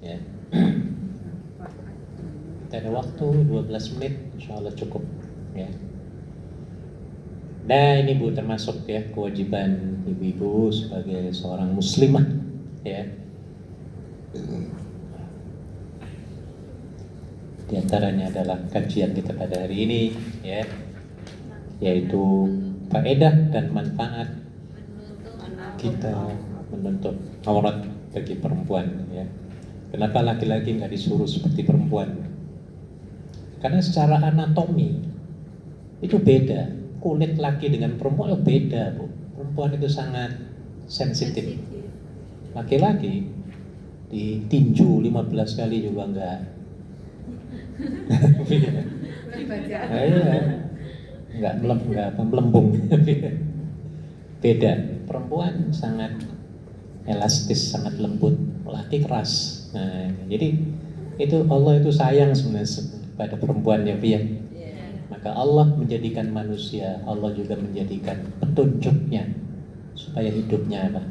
Ya. Kita ada waktu 12 menit, insya Allah cukup. Ya. Nah ini Bu, termasuk ya kewajiban ibu-ibu sebagai seorang muslimah, ya. Di antaranya adalah kajian kita pada hari ini, ya, yaitu faedah dan manfaat kita menutup aurat bagi perempuan, ya. Kenapa laki-laki nggak disuruh seperti perempuan? Karena secara anatomi itu beda. Kulit laki dengan perempuan itu beda, Bu. Perempuan itu sangat sensitif. Laki-laki ditinju 15 kali juga enggak. Enggak melembung. Beda. Perempuan sangat elastis, sangat lembut. Laki keras. Nah, jadi itu Allah itu sayang sebenarnya pada perempuan ya, Pia. Maka Allah menjadikan manusia, Allah juga menjadikan petunjuknya supaya hidupnya apa?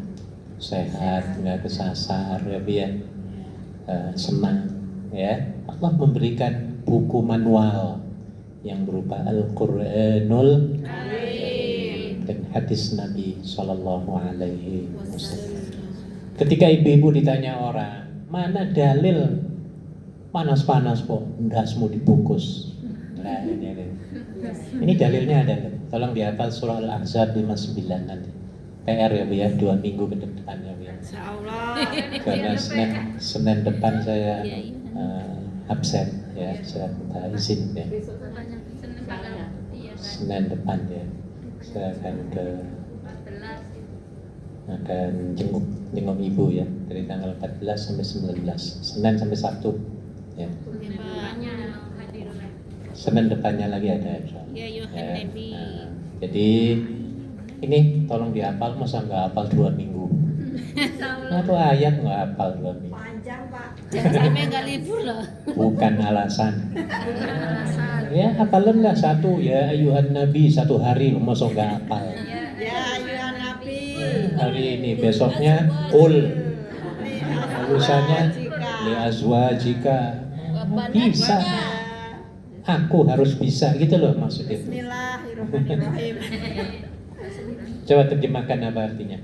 Sehat, nggak kesasar, ya, Pia. Senang, ya. Allah memberikan buku manual yang berupa Al-Qur'anul dan hadis Nabi Sallallahu Alaihi Wasallam. Ketika ibu-ibu ditanya orang, mana dalil panas-panas kok ndasmu dibungkus? Nah, ini dalilnya ada. Tolong dihafal surah Al-Ahzab 59 nanti. PR ya Bu ya, 2 minggu ke depan ya Bu ya. Insyaallah. Karena Senin depan saya absen ya, saya minta izin ya. Senin depan ya, saya akan jenguk ibu ya dari tanggal 14 sampai 19, Senin sampai Sabtu ya. Senin depannya lagi ada ya. Jadi ini tolong dihafal, masa nggak hafal 2 minggu? Atau ayat nggak hafal 2 minggu? Panjang Pak. Sampai nggak libur loh. Bukan alasan. Ya hafalanlah satu ya ayuhan nabi 1 hari, masa nggak hafal? Ya ayuhan nabi. Hari ini, besoknya kul, lulusanya li azwajika. Bisa. Aku harus bisa gitu loh maksudnya. Bismillahirrahmanirrahim. Coba terjemahkan apa artinya?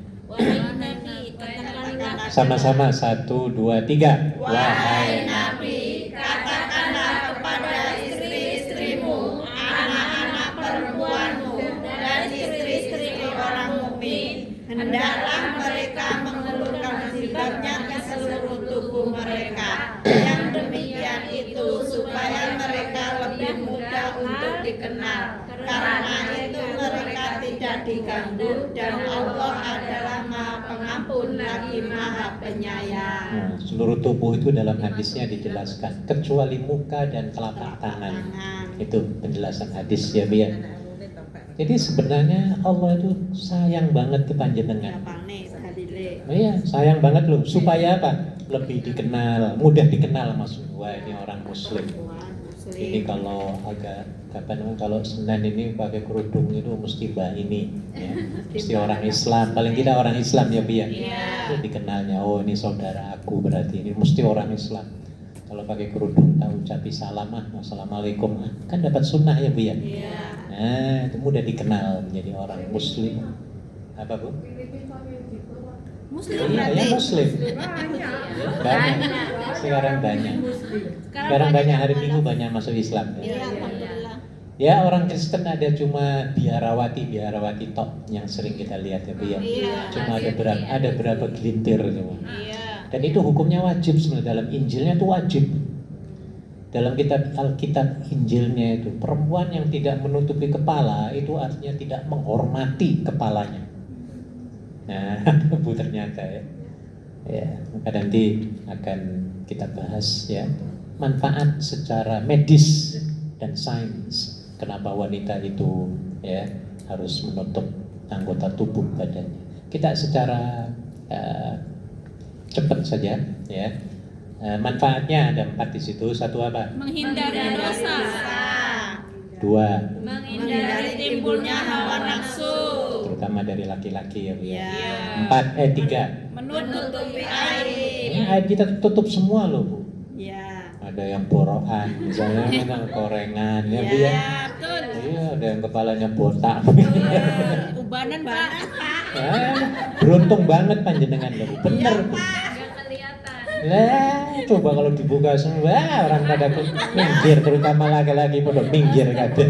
Sama-sama 1, 2, 3. Wahai Nabi, katakanlah kepada istri-istrimu, anak-anak perempuanmu, dan istri-istri orang mukmin, hendaklah mereka mengulurkan jilbabnya ke seluruh tubuh mereka. Yang demikian itu supaya mereka lebih mudah untuk dikenal. Karena itu mereka tidak diganggu dan Allah adalah Maha Pengampun lagi Maha Penyayang. Nah, seluruh tubuh itu dalam hadisnya dijelaskan kecuali muka dan telapak tangan. Itu penjelasan hadis ya Bu ya. Jadi sebenarnya Allah itu sayang banget ke panjenengan. Iya, sayang banget loh. Supaya apa? Lebih dikenal, mudah dikenal maksud gua ini orang muslim. Ini kalau kalau Senin ini pakai kerudung itu mesti mbak ini, ya. Mesti orang Islam, paling tidak orang Islam ya Bia. Itu dikenalnya, oh ini saudara aku berarti ini mesti orang Islam. Kalau pakai kerudung tak ucapi salam, assalamualaikum, kan dapat sunnah ya Bia. Nah itu mudah dikenal menjadi orang Muslim. Apa Bu? Muslim Iya, ya Muslim. Banyak. Sekarang banyak. Sekarang banyak, hari Minggu banyak masuk Islam. Ya orang Kristen ada cuma biarawati tok yang sering kita lihat ya Bu ya. Cuma ada berapa gelintir cuma. Dan itu hukumnya wajib sebenarnya, dalam Injilnya itu wajib. Dalam kitab Alkitab Injilnya itu perempuan yang tidak menutupi kepala itu artinya tidak menghormati kepalanya. Nah, Bu ternyata ya. Ya, maka nanti akan kita bahas ya manfaat secara medis dan sains. Kenapa wanita itu ya harus menutup anggota tubuh badannya. Kita secara cepat saja ya. Manfaatnya ada 4 di situ. 1 apa? menghindari dosa, 2 menghindari timbulnya hawa nafsu, terutama dari laki-laki ya Bu ya. 3 3 menutupi aib, kita tutup semua loh Bu. Ya. Ada yang borokan, misalnya memang korengan ya Bu ya. Betul. Iya, ada yang kepalanya botak. Ubanan Pak. Beruntung banget panjenengan loh Bu. Bener Bu. Nggak kelihatan. Lah, coba kalau dibuka semua orang pada minggir, terutama laki-laki pada minggir kabeh.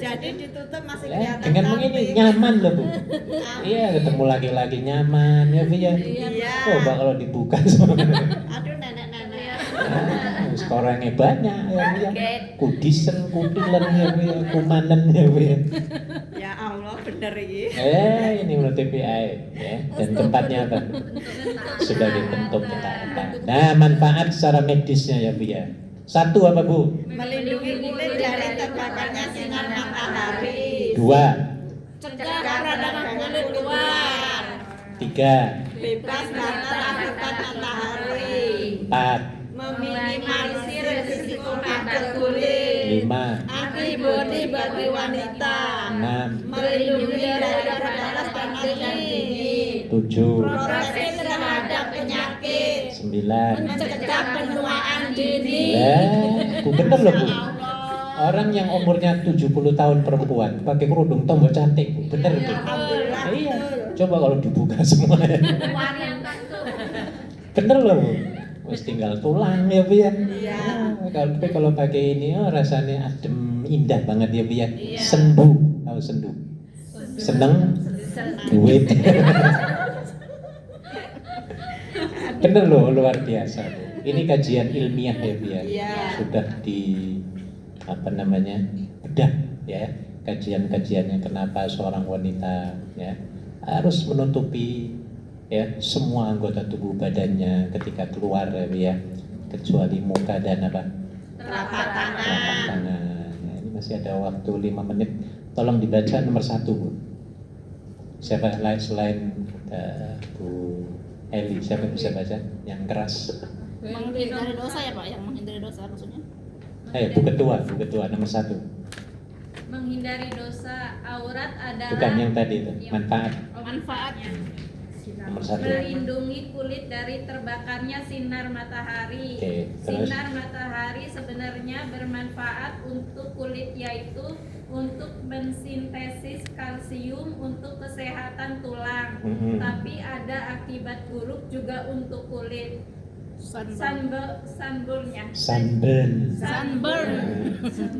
Jadi ditutup masih Lah, kelihatan. dengan samping. begini nyaman loh Bu. Iya, ketemu laki-laki nyaman ya Bu ya. Iya. Coba kalau dibuka semua. Aduh nenek-nenek. Orangnya banyak ya Bu ya. Kudisen, kudilen ya Bu ya, kumanen ya Bu ya. Ya Allah bener ini. Ini menurut TPI ya. Dan tempatnya apa? Sudah dibentuk peta-peta. Nah, manfaat secara medisnya ya Bu ya. Satu apa Bu? Melindungi kulit dari terbakarnya sinar matahari. 2, Cegah peradangan kulit luar. 3, Bebas gatal akibat matahari. 4, Meminimalisir risiko kanker kulit. 5, Antibodi bagi wanita. 6, Melindungi dari panas panas dan dingin. 7, Proteksi terhadap penyakit. 9. Mencegah penuaan dini. Bu bener loh Bu. Orang yang umurnya 70 tahun perempuan pakai kerudung tombol cantik Bu. Bener Bu. Alhamdulillah. Iya. Coba kalau dibuka semua. Varian kanker. Bener loh Bu. Wis tinggal tulang ya Bu ya. Iya. Tapi kalau pakai ini rasanya adem, indah banget ya Bu ya. Iya. Sendu, tahu sendu. Seneng duit. Bener loh, luar biasa Bu. Ini kajian ilmiah ya Bu ya. Iya. Sudah di bedah ya, kajian-kajiannya kenapa seorang wanita ya harus menutupi ya semua anggota tubuh badannya ketika keluar ya Bu ya, kecuali muka dan apa? Telapak tangan. Telapak tangan. Ya, ini masih ada waktu 5 menit. Tolong dibaca nomor 1 Bu. Siapa lain selain Bu Eli, siapa yang bisa baca? Yang keras. Menghindari dosa ya Pak, yang menghindari dosa maksudnya. Bu Ketua nomor 1. Menghindari dosa aurat adalah Bukan yang tadi itu, manfaat Manfaatnya. nomor 1. melindungi kulit dari terbakarnya sinar matahari. Oke, terus? Sinar matahari sebenarnya bermanfaat untuk kulit, yaitu untuk mensintesis kalsium untuk kesehatan tulang. Tapi ada akibat buruk juga untuk kulit. Sunburnnya Sunburn.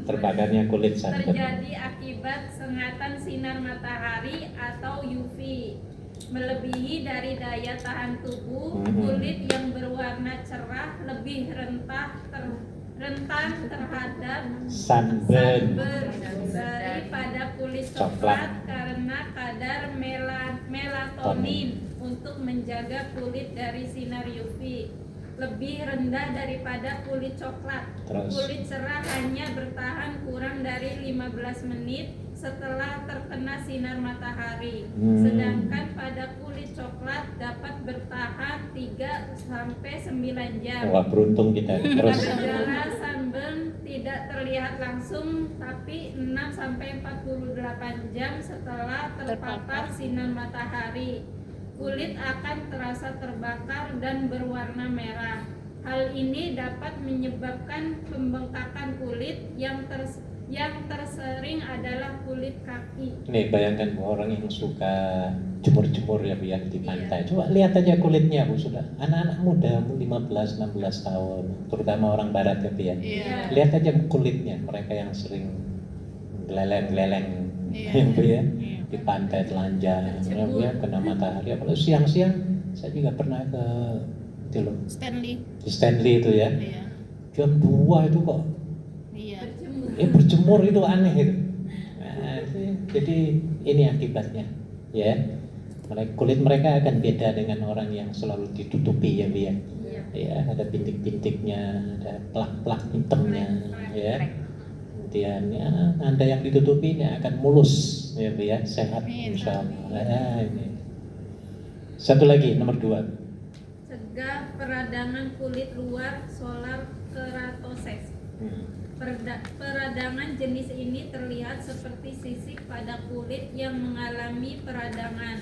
Terbakarnya kulit sunburn. terjadi akibat sengatan sinar matahari atau UV melebihi dari daya tahan tubuh. Kulit yang berwarna cerah lebih rentan terhadap Sunburn. daripada kulit Coklat. coklat karena kadar melatonin untuk menjaga kulit dari sinar UV lebih rendah daripada kulit coklat. Terus? Kulit cerah hanya bertahan kurang dari 15 menit setelah terkena sinar matahari. Sedangkan pada kulit coklat dapat bertahan 3 sampai 9 jam. Wah, beruntung kita. Terus Gejala sunburn tidak terlihat langsung, tapi 6 sampai 48 jam setelah terpapar sinar matahari. Kulit akan terasa terbakar dan berwarna merah. Hal ini dapat menyebabkan pembengkakan kulit yang tersering adalah kulit kaki. nih bayangkan Bu, orang yang suka jemur-jemur ya Bu ya di pantai. Coba lihat aja kulitnya Bu, sudah anak-anak muda 15-16 tahun, terutama orang barat ya Bu ya. Iya. Lihat aja kulitnya, mereka yang sering geleleng-geleleng ya Bu ya, di pantai telanjang ya Bu ya, kena matahari. Apalagi siang-siang, saya juga pernah ke itu loh, Stanley. di Stanley itu ya, Iya. jam 2 itu kok Iya. berjemur itu aneh itu. Nah, jadi ini akibatnya ya. Kulit mereka akan beda dengan orang yang selalu ditutupi ya Bu ya. Ya, ada bintik-bintiknya, ada plak-plak hitamnya ya. Kemudian ya, Anda yang ditutupi ini akan mulus ya Bu ya, sehat insyaallah. Nah, ini. Satu lagi nomor 2. Cegah peradangan kulit luar solar keratoses. Peradangan jenis ini terlihat seperti sisik pada kulit yang mengalami peradangan.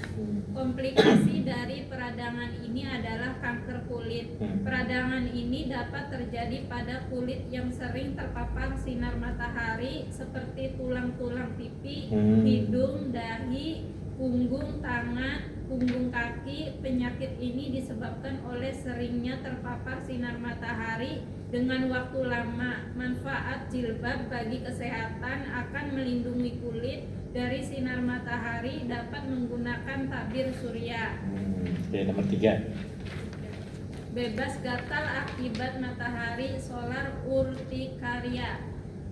Komplikasi dari peradangan ini adalah kanker kulit. Peradangan ini dapat terjadi pada kulit yang sering terpapar sinar matahari seperti tulang-tulang pipi, hidung, dahi, punggung, tangan, punggung kaki. Penyakit ini disebabkan oleh seringnya terpapar sinar matahari dengan waktu lama. Manfaat jilbab bagi kesehatan akan melindungi kulit dari sinar matahari, dapat menggunakan tabir surya. Oke, nomor 3. Bebas gatal akibat matahari solar urtikaria.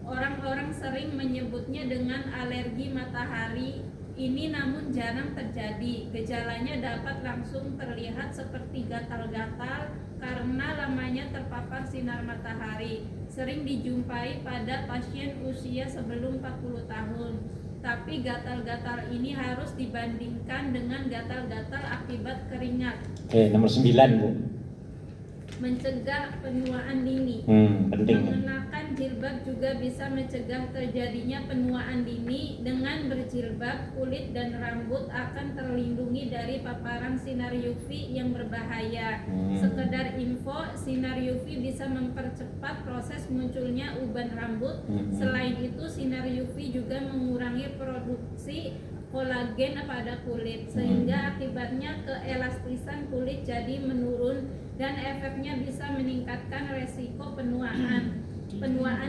Orang-orang sering menyebutnya dengan alergi matahari ini, namun jarang terjadi. Gejalanya dapat langsung terlihat seperti gatal-gatal karena lamanya terpapar sinar matahari. Sering dijumpai pada pasien usia sebelum 40 tahun. Tapi gatal-gatal ini harus dibandingkan dengan gatal-gatal akibat keringat. Oke, nomor 9, Bu. Mencegah penuaan dini. Penting. Mengenakan jilbab juga bisa mencegah terjadinya penuaan dini. Dengan berjilbab, kulit dan rambut akan terlindungi dari paparan sinar UV yang berbahaya. Sekedar info, sinar UV bisa mempercepat proses munculnya uban rambut. Selain itu, sinar UV juga mengurangi produksi kolagen pada kulit, sehingga akibatnya keelastisan kulit jadi menurun dan efeknya bisa meningkatkan resiko penuaan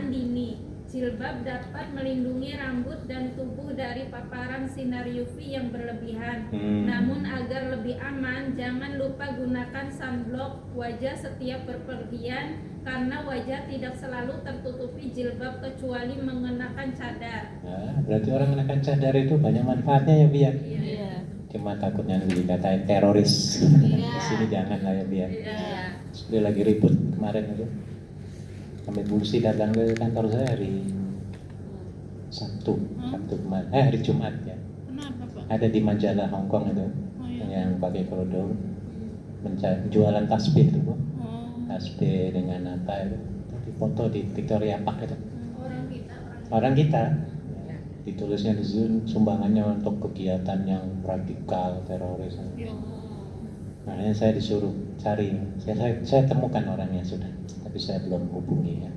dini. Jilbab dapat melindungi rambut dan tubuh dari paparan sinar UV yang berlebihan. Namun agar lebih aman, jangan lupa gunakan sunblock wajah setiap berpergian karena wajah tidak selalu tertutupi jilbab kecuali mengenakan cadar. Nah, berarti orang mengenakan cadar itu banyak manfaatnya ya, Bia? Iya. Cuma takutnya nanti dikatain teroris. Di sini jangan lah ya, Bia. Dia lagi ribut kemarin itu. Sampai polisi datang ke kantor saya hari Sabtu kemarin, hari Jumat ya. Kenapa, Pak? Ada di majalah Hong Kong itu, iya. yang pakai kerudung, jualan tasbih itu, Bu. Tasbih dengan apa itu? Di foto di Victoria Park itu. Orang kita. Ya, ditulisnya di Zoom sumbangannya untuk kegiatan yang radikal, teroris. Makanya saya disuruh cari, saya temukan orangnya sudah, tapi saya belum hubungi ya.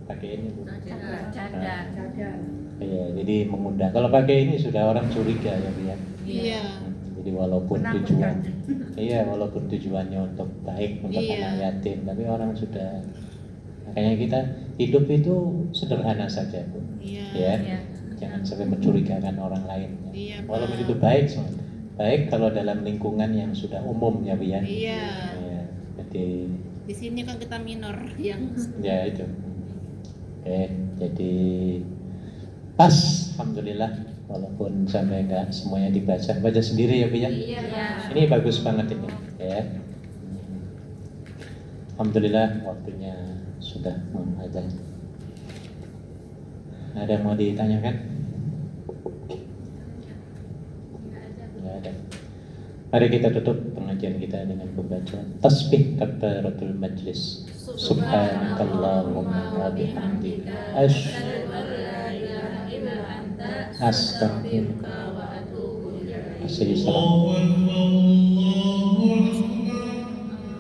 Pakai ini, Bu. Cadar. Iya, jadi mengundang. Kalau pakai ini sudah orang curiga ya, Bu ya. Iya. Jadi walaupun tujuannya untuk baik untuk anak yatim, tapi orang sudah. Makanya kita hidup itu sederhana saja, Bu. Ya. Jangan sampai mencurigakan orang lain. Ya. Iya, Walaupun Pak. itu baik, baik kalau dalam lingkungan yang sudah umum ya, Bu ya. Iya. Ya, jadi Di sini kan kita minor yang ya itu. Oke, jadi pas, alhamdulillah, walaupun sampai enggak semuanya baca sendiri ya, Bu ya. Ini bagus banget ini, ya. Alhamdulillah, waktunya sudah azan. Ada yang mau ditanyakan? Nggak ada. Mari kita tutup pengajian kita dengan pembacaan tasbih kafaratul majlis. Subhanakallahumma wa bihamdika asyhadu an la ilaha illa anta astaghfiruka wa atubu ilaik.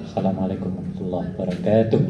Assalamualaikum warahmatullahi wabarakatuh.